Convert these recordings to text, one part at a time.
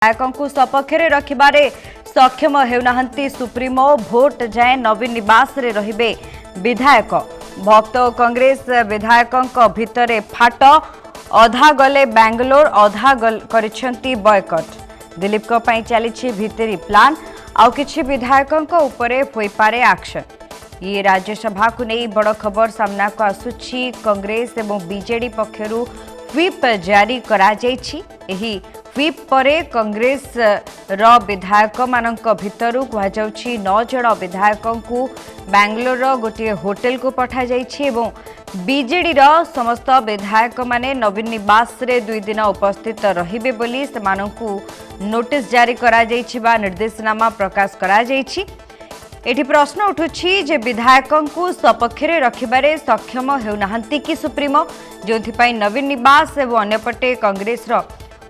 विधायकों सपक्षे रखिबारे सक्षम हेउनाहंती supremo vote जाए नवीन निवास रे रहिबे विधायक भक्त और कांग्रेस विधायकों भितरे फाट अधा गले बेंगलोर अधा करिसेंती बॉयकट दिलीप को पई चली भितरी प्लान आउ किछि विधायकों उपरे होई पारे एक्शन ये राज्यसभा को नहीं बड़ खबर सामना को आसुछि कांग्रेस एवं बीजेडी पक्षरु व्हिप जारी करा जायछि एही व्हिप परे कांग्रेस रो विधायक मानक भितरु कहुछि 9 जण विधायकों को बेंगलोर गोटे होटेल को पठा जायछि एवं बीजेडी रो समस्त विधायक माने नवीन निवास रे 2 दिन उपस्थित रहिबे बोली सेमानकु नोटिस जारी करा जायछि बा निर्देशनामा प्रकाश करा जायछि। एठी प्रश्न उठुछि जे विधायकों को सपक्षरे रखिबारे सक्षम हेउनाहंती कि सुप्रीमो जोंथिपाई नवीन निवास एवं अन्यपटे कांग्रेस रो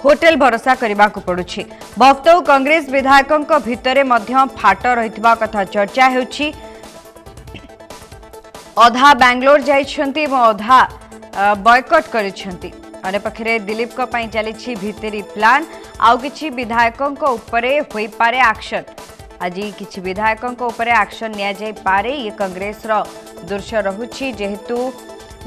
होटेल भरोसा करने को पड़ुछि। भक्त और कांग्रेस विधायकों भितरे मध्य फाट रहितबा कथा चर्चा हेउछि। अधा बेंगलोर जाइछंती एवं अधा बॉयकट करिछंती। अन्य पक्षरे दिलीप को पई चलीछि भितरी प्लान आउ किछि विधायकों उपरे होई पारे एक्शन आज किछि विधायकों उपरे एक्शन निया जाय पारे ये कांग्रेस रो दृश्य रहुछि जेहेतु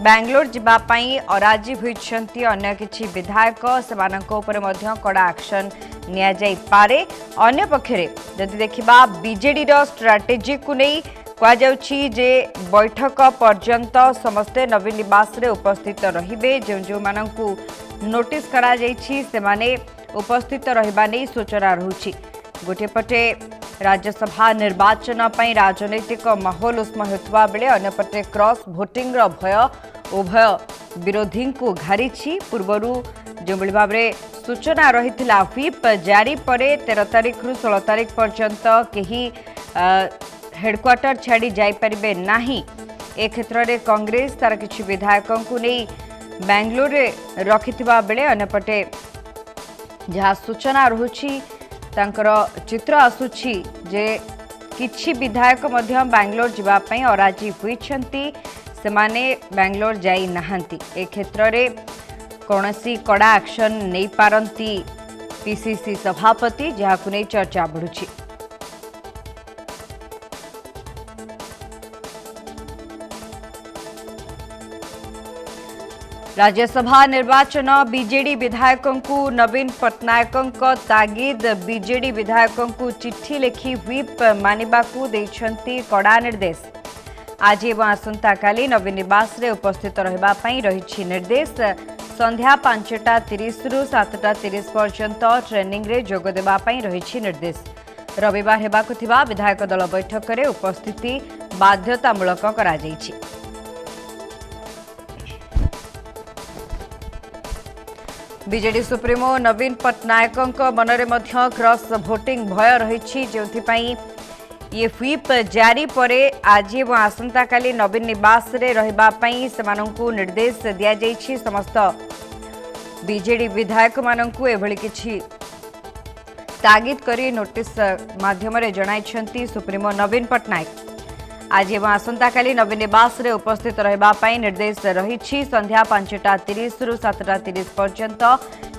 बेंगलोर जावाई अराजी होइछंती अन्य किछि विधायक सेमानक उपरे मध्य कड़ा एक्शन निया जाय पारे। अन्य पक्षरे जदि देखिबा बीजेडी रो स्ट्रेटेजी को नहीं कह जाउछि जे बैठक पर्यंत समस्ते नवीन निवास रे उपस्थित रहिबे जो मानकु नोटिस करा जायछि सेमाने उपस्थित रहिबा नै सूचना रहुछि। गोटे पटे राज्यसभा निर्वाचन पई राजनैतिक माहौल उष्म होता बेले अन्यपटे क्रॉस भोटिंग रो भय उभय विरोधी को घारिछि। पूर्वरु जो भाव में सूचना रही व्हिप जारी परे 13 तारिख रु 16 तारिख पर्यंत कहीं हेडक्वार्टर छाड़ी जापरे नाही। ए क्षेत्र में कांग्रेस तार किछि विधायकों को नहीं बेंगलोर रखिथिबा बेले अन्यपटे जहाँ सूचना रहुछि तांकर चित्र आसुछि जे किछि विधायक मध्य बेंगलोर जीवा पई अराजी होइछंती सेमाने बेंगलोर जाई नाहंती। ए क्षेत्र रे कोनसी कड़ा एक्शन नहीं पारंती पीसीसी सभापति जहाकु नै चर्चा बढ़ुछि। राज्यसभा निर्वाचन बीजेडी विधायकों को नवीन पट्टनायकों तागिद बीजेडी विधायकों को चिट्ठी लिखि व्हिप मानिबाकू देइछंती कड़ा निर्देश। आज एवं आसंता काली नवीन निवास रे उपस्थित रहिबा पई रहिछि निर्देश। संध्या 5:30 रु 7:30 पर्यंत ट्रेनिंग रे जोग देबा पई रहिछि निर्देश। रविवार हेबाकु थिबा विधायक दल बैठक रे उपस्थिति बाध्यतामूलक करा जायछि। बीजेडी सुप्रीमो नवीन पट्टनायकों मनरे मध्य क्रॉस भोटिंग भय रही जोथिपाई ये व्हिप जारी परे आज एवं आसंता काली नवीन निवास रे रहिबा पई सेमानंकु निर्देश दिया जायछि। समस्त बीजेडी विधायक मानंकु एभली किछि तागिद करी नोटिस माध्यम रे जणाइछंती सुप्रीमो नवीन पट्टनायक। आज एवं आसंता काली नवीन निवास रे उपस्थित रहिबा पई निर्देश रहिछि। संध्या 5:30 रु 7:30 पर्यंत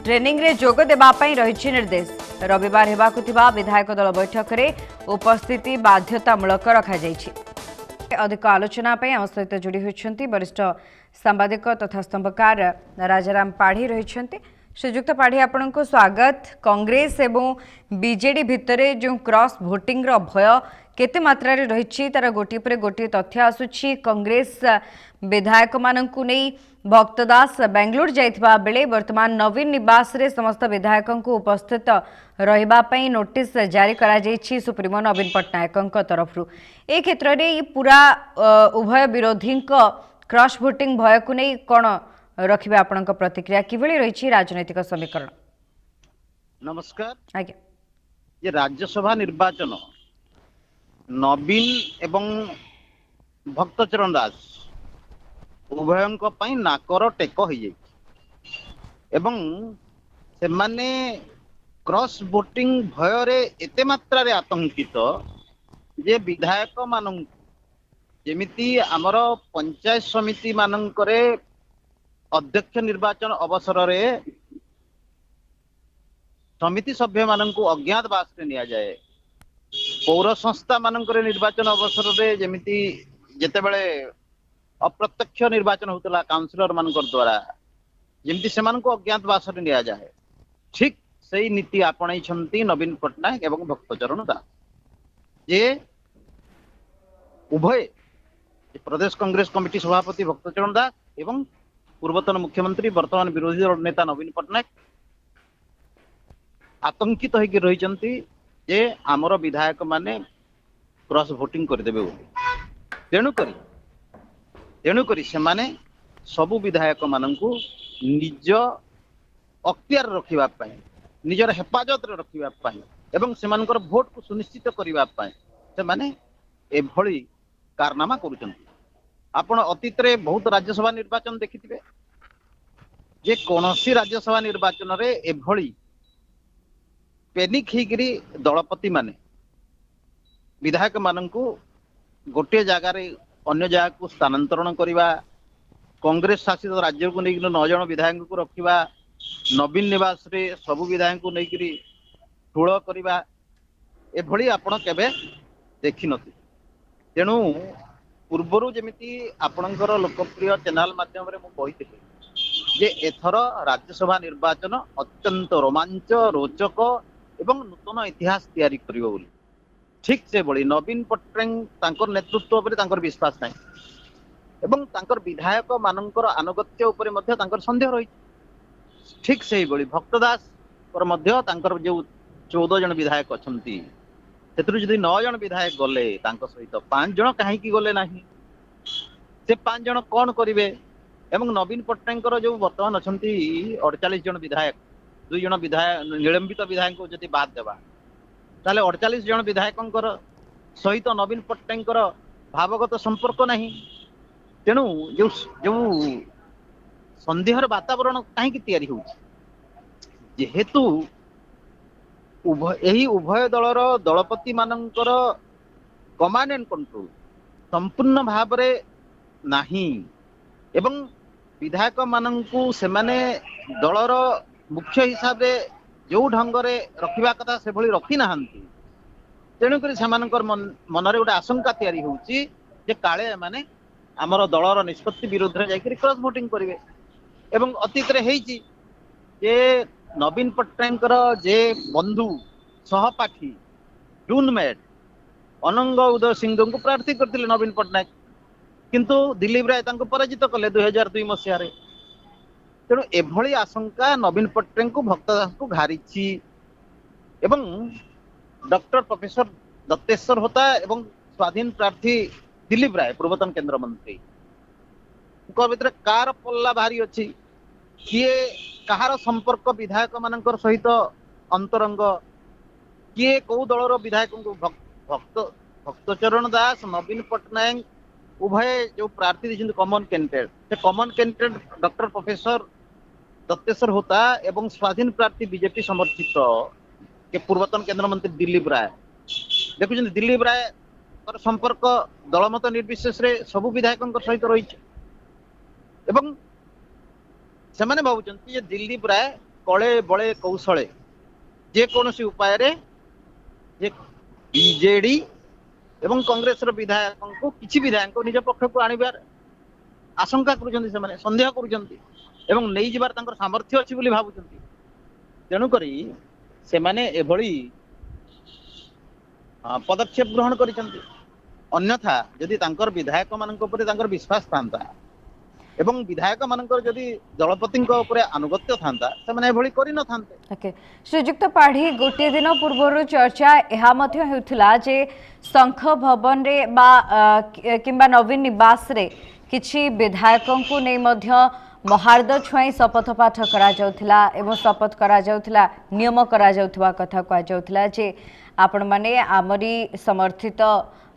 ट्रेनिंग रे जोग देबा पई रहिछि निर्देश। रविवार हेबाकु थिबा विधायक दल बैठक रे उपस्थिति बाध्यतामूलक रखा जायछि। अधिक आलोचना पई हम सहित जोड़ी होइछंती वरिष्ठ सांबादिक तथा स्तंभकार राजाराम पाढ़ी रहिछंती। श्रीजुक्त पाढ़ी आपनको स्वागत। कांग्रेस एवं बीजेडी भितरे जो क्रॉस भोटिंग रो भय केते मात्रा रे रहिछि तार गोटी पर गोटी तथ्य आसुछि। कांग्रेस विधायक मानंकु नै भक्तदास बेंगलोर जाइथिबा बेले वर्तमान नवीन निवास रे समस्त विधायकों को उपस्थित रहिबा पई नोटिस जारी करा जायछि सुप्रीमो नवीन पट्टनायकों तरफरु। ए क्षेत्र रे ये पूरा उभय विरोधी क्रॉस भोटिंग भय को नै कोन रखिबे आपनक प्रतिक्रिया किभली रहिछि राजनैतिक समीकरण? नमस्कार आज्ञा। ये राज्यसभा निर्वाचन नवीन एवं भक्तचरण दास उभयंक पई नाकर टेक हो जाय एवं से माने क्रॉस वोटिंग भय रे एते मात्रा रे आतंकित जे विधायक मान जेमिति हमर पंचायत समिति मानकरे अध्यक्ष निर्वाचन अवसर रे समिति सभ्य माननकु अज्ञातवास रे निया जाए पौर संस्था मानकर निर्वाचन अवसर रे जेमिति जेतेबेले अप्रत्यक्ष निर्वाचन होतला काउंसिलर मानकर द्वारा जेमिति सेमानकु अज्ञातवास रे निया जाए ठीक सेही नीति आपणाइछंती नवीन पट्टनायक एवं भक्तचरण दास जे उभय प्रदेश कांग्रेस कमिटी सभापति भक्तचरण दास एवं पूर्वतन मुख्यमंत्री वर्तमान विरोधी दल नेता नवीन पट्टनायक आतंकित होगी रही जे आमर विधायक माने क्रॉस वोटिंग करदेबे तेणुकरी से माने सबु विधायक माननकु निज अख्तियार रखिबा पाए निजर हेफाजत रे रखिबा पाए एवं सेमानकर भोट को सुनिश्चित करिबा पाए से माने एभली कारनामा करूचंती आपण अतीत रे बहुत राज्यसभा निर्वाचन देखिथिबे जे कोनोसी राज्यसभा निर्वाचन रे एभली पेनिक हिगिरी दलपति माने विधायक माननकु गोटे जगह रे अन्य जगह को स्थानांतरण करिबा कांग्रेस शासित राज्य को नहीं 9 जन विधायक को रखिबा नवीन निवास रे सबु विधायक को नहीं ठूल करिबा एभली आपण केबे देखि नथि तेणु पूर्वरु जेमिति आपणकर लोकप्रिय चैनल माध्यम रे मु कहिथिली जे एथर राज्यसभा निर्वाचन अत्यंत रोमांच रोचक एवं नूतन इतिहास तैयारी करिवो बोली ठीक से बड़ी नवीन पट्टनायक तांकर नेतृत्व उपरे तांकर विश्वास नाही एवं तांकर विधायक मानकर अनुगत्य उपरे मध्य तांकर संदेह रही ठीक से बड़ी भक्त दास पर मध्य तांकर जो 14 जन विधायक अछंती सेतरु जदि 9 जन विधायक गले तांको सहित 5 जन काहे की गले नाही से 5 जन कोन करिवे एवं नवीन पट्टनायकर जो वर्तमान अछंती 48 जन विधायक 2 जन विधायक निलंबित विधायक को जदि बाद देबा ताले 48 जन विधायकंकर सहित नवीन पट्टनायकर भावगत संपर्क नहीं तेणु जो जो संदेहर वातावरण कहीं तैयारी हो जेहेतु उभय दलर दलपति मानकर कमांड एंड कंट्रोल संपूर्ण भाव रे नाही एवं विधायक माननकु सेमाने दलर मुख्य हिसाब रे जो ढंग रे रखिबा कथा से भली रखी नाहंती तेणुकरी सेमानकर मनरे गोटे आशंका तैयारी होउची जे काले माने आमर दलर निष्पत्ति विरुद्ध रे जाइकरी क्रॉस वोटिंग करिवे एवं अतीत रे हेची जे नवीन पट्टनायकर जे बंधु सहपाठी रूममेट अनंग उदय सिंह को प्रार्थी करथिले नवीन पट्टनायक किंतु दिलीप राय तांको पराजित कले 2002 मसिया रे तेणु एभली आशंका नवीन पट्टनायक को भक्तदास को घारिछि एवं डॉक्टर प्रोफेसर दत्तेश्वर होता एवं स्वाधीन प्रार्थी दिलीप राय पूर्वतन केंद्र मंत्री भीतर कार पल्ला भारी अच्छी किए कहार संपर्क विधायक मानकर सहित अंतरंग किए कौ दलर विधायक भक्तचरण दास नवीन पट्टनायक उभय जो प्रार्थी देखते कॉमन कैंडिडेट से common candidate doctor professor Datteswar होता एवं स्वाधीन प्रार्थी बीजेपी समर्थित के पूर्वतन केंद्र मंत्री दिलीप राय देखुं दिलीप राय संपर्क दलमत निर्विशेष रे सबु विधायक सहित रही एवं से माने भावुचंती जे दिलीप राय कले बळे कौशले जे कोनोसी उपाय रे जे बीजेडी एवं कांग्रेस रो विधायक को किछि विधायक निज पक्ष को आनिबार आशंका करूचंती से माने संदेह करूचंती एवं नै जिबार तांकर सामर्थ्य अछि बोली भावुचंती तेणु करी से माने एभली पदक्षेप ग्रहण करिसंती अन्यथा यदि तांकर विधायक मानक ऊपर तांकर विश्वास थांता एवं विधायक मानकर जदि दलपति ऊपर अनुगत्य थांता से माने एभली करि न थांते ओके श्रीजुक्त पाढ़ी गोटे दिन पूर्व चर्चा यह मध्य हेउथिला जे शंख भवन रे बा किंबा नवीन निवास रे किछि विधायकों को नै मध्य महार्द छुआई शपथ पाठ करा जाउथिला एवं शपथ करा जाउथिला नियम करा जाउथबा कथा कहा जाउथिला जे आपण माने आमरी समर्थित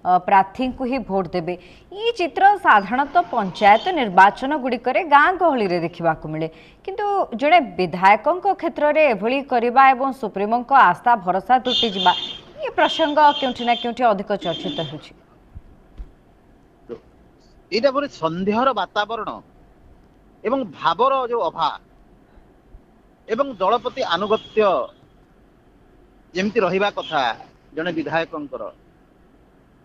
प्रार्थी को ही भोट देबे ये चित्र साधारणतः पंचायत निर्वाचन गुड़िकर गाँ गहली रे देखा मिले किंतु जड़े विधायकों क्षेत्र में एभली करबा एवं सुप्रीमों को आस्था भरोसा तुटी जिबा ये प्रसंग क्योंठि ना क्योंठि अधिक चर्चित होछि एटा बरे संदेहर वातावरण एवं भावर जो अभाव एवं दलपति अनुगत्य ଯେମିତି ରହିବା କଥା ଜଣେ ବିଧାୟକଙ୍କର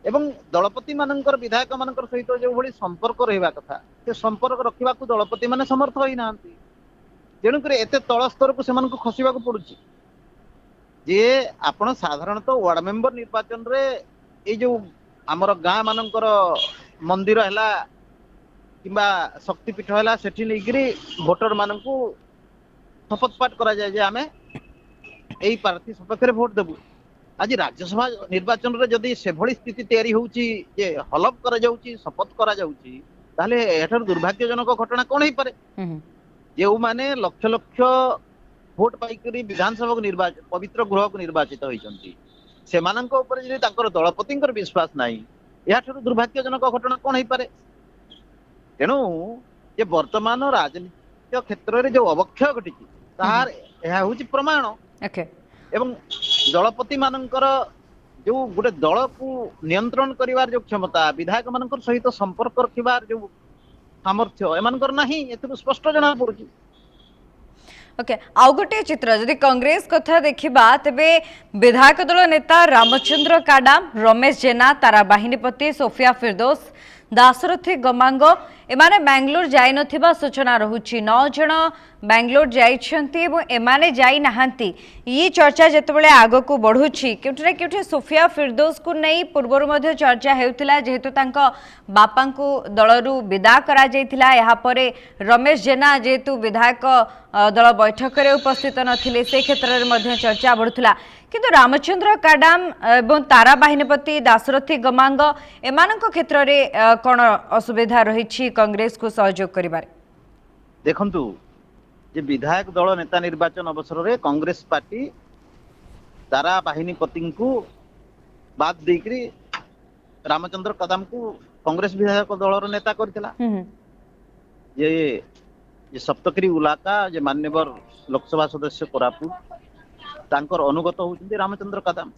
ଏବଂ ଦଳପତି ମାନଙ୍କର ବିଧାୟକ ମାନଙ୍କର ସହିତ ଯେଉଁଭଳି ସମ୍ପର୍କ ରହିବା କଥା ସେ ସମ୍ପର୍କ ରଖିବାକୁ ଦଳପତି ମାନେ ସମର୍ଥ ହୋଇନାହାନ୍ତି। ତେଣୁକରି ଏତେ ତଳ ସ୍ତରକୁ ସେମାନଙ୍କୁ ଖସିବାକୁ ପଡୁଛି ଯେ ଆପଣ ସାଧାରଣତଃ ୱାର୍ଡ ମେମ୍ବର ନିର୍ବାଚନରେ ଏଇ ଯୋଉ ଆମର ଗାଁ ମାନଙ୍କର ମନ୍ଦିର ହେଲା କିମ୍ବା ଶକ୍ତିପୀଠ ହେଲା ସେଠି ନେଇକିରି ଭୋଟର ମାନଙ୍କୁ ଶପଥ ପାଠ କରାଯାଏ ଯେ ଆମେ ଏଇ ପ୍ରାର୍ଥୀ ସପକ୍ଷରେ ଭୋଟ ଦେବୁ। ଆଜି ରାଜ୍ୟସଭା ନିର୍ବାଚନରେ ଯଦି ସେଭଳି ସ୍ଥିତି ତିଆରି ହଉଛି ଯେ ହଲଫ କରାଯାଉଛି ଶପଥ କରାଯାଉଛି ତାହେଲେ ଏଠାରୁ ଦୁର୍ଭାଗ୍ୟଜନକ ଘଟଣା କଣ ହେଇପାରେ? ଯେଉଁମାନେ ଲକ୍ଷ ଲକ୍ଷ ଭୋଟ ପାଇକରି ବିଧାନସଭାକୁ ପବିତ୍ର ଗୃହକୁ ନିର୍ବାଚିତ ହୋଇଛନ୍ତି ସେମାନଙ୍କ ଉପରେ ଯଦି ତାଙ୍କର ଦଳପତିଙ୍କର ବିଶ୍ୱାସ ନାହିଁ ଏହାଠାରୁ ଦୁର୍ଭାଗ୍ୟଜନକ ଘଟଣା କଣ ହେଇପାରେ? ତେଣୁ ଯେ ବର୍ତ୍ତମାନ ରାଜନୀତିକ କ୍ଷେତ୍ରରେ ଯୋଉ ଅବକ୍ଷୟ ଘଟିଛି ତାହାର ଏହା ହଉଛି ପ୍ରମାଣ। ଏବଂ ଦଳପତି ମାନଙ୍କର ଯୋଉ ଗୋଟେ ଦଳକୁ ନିୟନ୍ତ୍ରଣ କରିବାର ଯୋଉ କ୍ଷମତା ବିଧାୟକ ମାନଙ୍କର ସହିତ ସମ୍ପର୍କ ରଖିବାର ଯୋଉ ସାମର୍ଥ୍ୟ ଏମାନଙ୍କର ନାହିଁ ଏଥିରୁ ସ୍ପଷ୍ଟ ଜଣା ପଡୁଛି। ओके आउ गोटे चित्र जदि कांग्रेस कथा देखिबा तेबे विधायक दल नेता रामचंद्र काडाम रमेश जेना तारा बाहिनीपति सोफिया फिरदौस दाशरथी गमांग एमाने बेंगलोर जाई नथिबा सूचना रहुछि 9 जण बेंगलोर जाइछंती एवं एमाने जाई नाहंती ये चर्चा जेतेबेले आगो को बढ़ुछि केउठे केउठे सोफिया फिरदौस को नै पूर्वरु मध्ये चर्चा हेउतिला जेहेतु तांका बापा को दलरु विदा करा जायतिला एहा परे रमेश जेना जेहेतु विधायक दल बैठक रे उपस्थित नथिले से क्षेत्र रे मध्ये चर्चा बढ़ुथिला किंतु रामचंद्र काडाम एवं तारा बाहिनीपति दाशरथी गमांग एमानक क्षेत्र रे कोन असुविधा रहिछि कांग्रेस को सहयोग करिबार? देखंतु जे विधायक दल नेता निर्वाचन अवसर रे कांग्रेस पार्टी तारा बाहिनीपति को बात देकरी रामचंद्र कदम को कांग्रेस विधायक दल नेता करथिला। ये सप्तगिरी उलाका जे मान्यवर लोकसभा सदस्य कोरापुट तांकर अनुगत होउछन्ती रामचंद्र कदम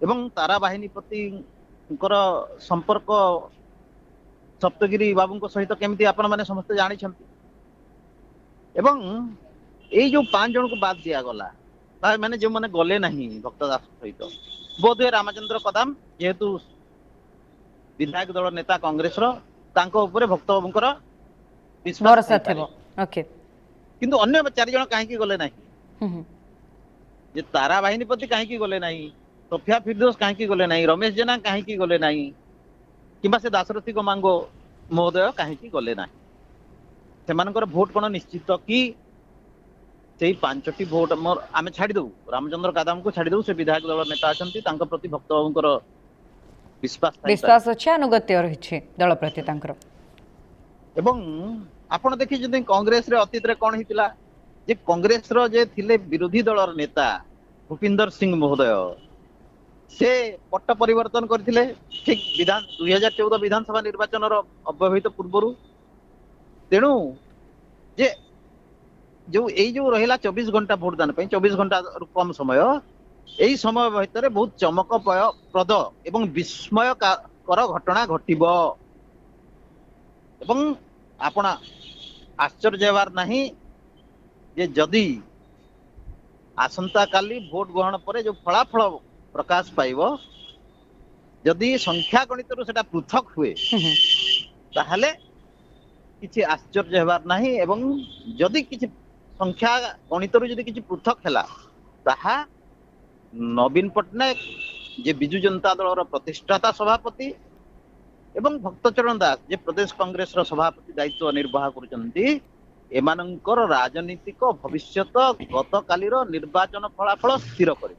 एवं तारा बाहिनीपति संपर्क सप्तगिरी बाबू सहित केमती आपण माने समस्त जानी छंती एवं ए जो 5 जन को बात दिया गला माने जो माने गले नहीं भक्त दास सहित बोधे रामचंद्र कदम जेहेतु विधायक दल नेता कांग्रेस रो तांको ऊपर भक्त बाबूंकर भरोसा थिबो। ओके किंतु अन्य 4 जन काहे की गले नहीं जे तारा बाहिनीपति काहे की गले नहीं सोफिया फिरदौस काहे की गले नहीं रमेश जेना काहे की गले नहीं किंबा से दाशरथी गमांगो महोदय काहे की गले नहीं सेमानकर भोट कोन निश्चित कि सेही 5टी भोट मोर आमे छाडी दउ रामचंद्र कदम को छाडी दउ से विधायक दल नेता अछंती तांका प्रति भक्त बाबूंकर विश्वास अछि अनुगत्य रहिछि दल प्रति तांकर एवं आपण देखि जदि कांग्रेस रे अतीत रे कोन हितिला जे कांग्रेस रो जे थिले विरोधी दलर नेता भूपिंदर सिंह महोदय से पट्ट परिवर्तन करथिले ठीक 2014 विधानसभा निर्वाचन रो अव्यवहित पूर्वरु तेणु जे जो एई जो रहिला 24 घंटा भोटदान पे 24 घंटा कम समय एई समय भितर बहुत चमकप्रद एवं विस्मय कर घटना घटिबो एवं आपण आश्चर्य हेबार नहीं जे जदि आसंता काली भोट ग्रहण पर जो फलाफल प्रकाश पाइब जदि संख्या गणित सेटा पृथक हुए ताहले किछि आश्चर्य हेबार नहीं एवं जदि किछि संख्या गणित जदि किछि पृथक हैला ताहा नवीन पटनायक जे बिजु जनता दल प्रतिष्ठाता सभापति एवं भक्तचरण दास जे प्रदेश कांग्रेस सभापति दायित्व निर्वाह करुचंती एमानंकर राजनीतिक भविष्यत गत कालीर निर्वाचन फलाफल स्थिर करिब।